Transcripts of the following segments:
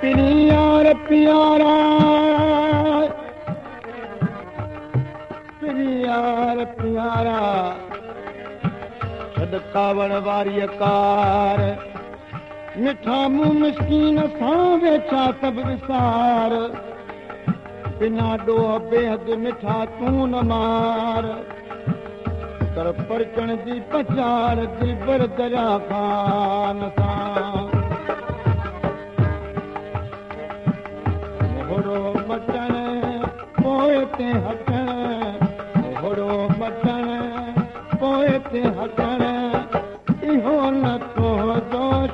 प्यार प्यारा प्यार प्यारा छद कावड़ वारी कार मिठा मुंह मिसकीन सां वेठा सब विसार बिना ॾोह बेहद मिठा तूं न मार कर परचण जी पचार दिलबर दरिया खान सां मोहरो मटण पोइ ते हटण मोहरो मटण पोइ ते हटण इहो न तो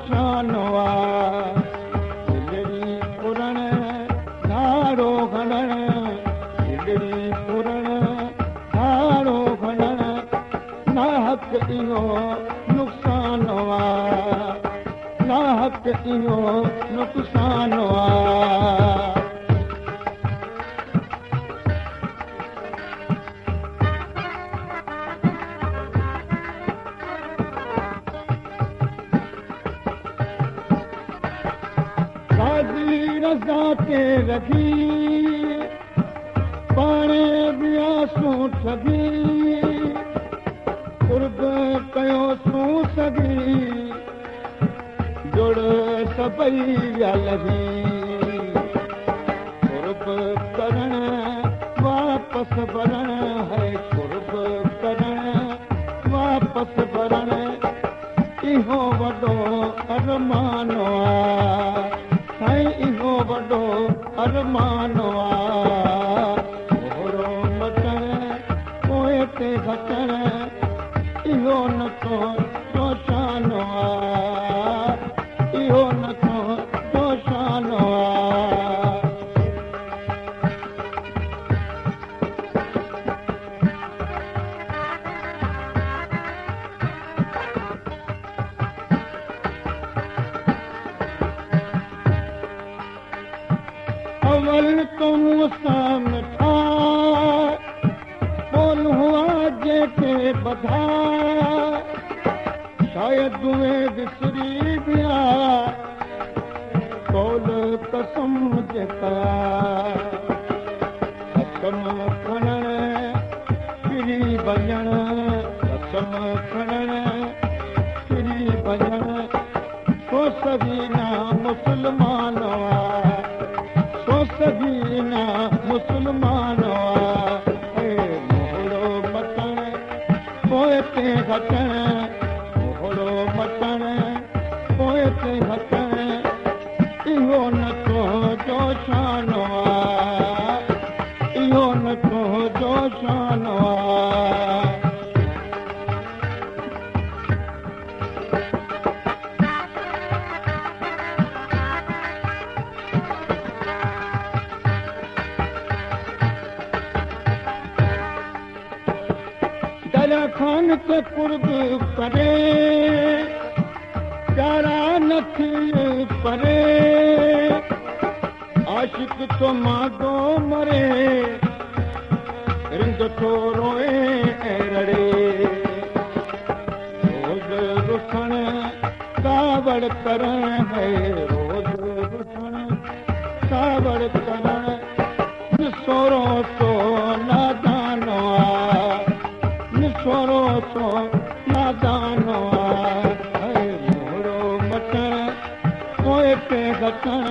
शानो आहे पुरण धारो खणण पुरण धारो खणण ना हक़ इहो नुक़सान आहे ना हक़ इहो नुक़सान आहे के रखी पाणे बियासूं ठगी कुर्ब कयो सूं सगी जुड़ सभई विया लगी कुर्ब करण वापसि भरण है कुर्ब करण वापसि भरण इहो वॾो अरमानो आहे इहो वॾो अरमानो आहे मोहरो मटण पोइ ते हटण इहो नथो शोशानो आहे इहो नथो शोशानो आहे अवल तुम सां मिठा बोल हुआ जेके बधा शायद तुम्हें विसरी विया बोल कसम जेका कसम खणण फिरी वञण कसम खणण फिरी वञण को सदीना मुस्लमान आहे सदीना मुस्लमान मोहरो मटण पोइ ते हटण मोहरो मटण पोइ ते हटण इहो नथो जोशानो आहे इहो नथो जोशानो आहे खान के कुर्ब करे प्यारा न थी परे आशिक तो मागो मरे रिंद थो रोए रड़े रोज रुखण कावड़ करण है रोज रुखण कावड़ करण सोरो तो नादानो सोरो तो नादानो आहे मोहरो मटण पोइ ते घटण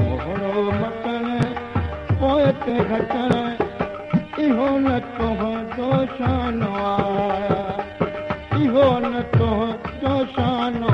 मोहरो मटण पोइ ते घटण इहो न तुंहिंजो शानो आहे इहो न तुंहिंजो शानो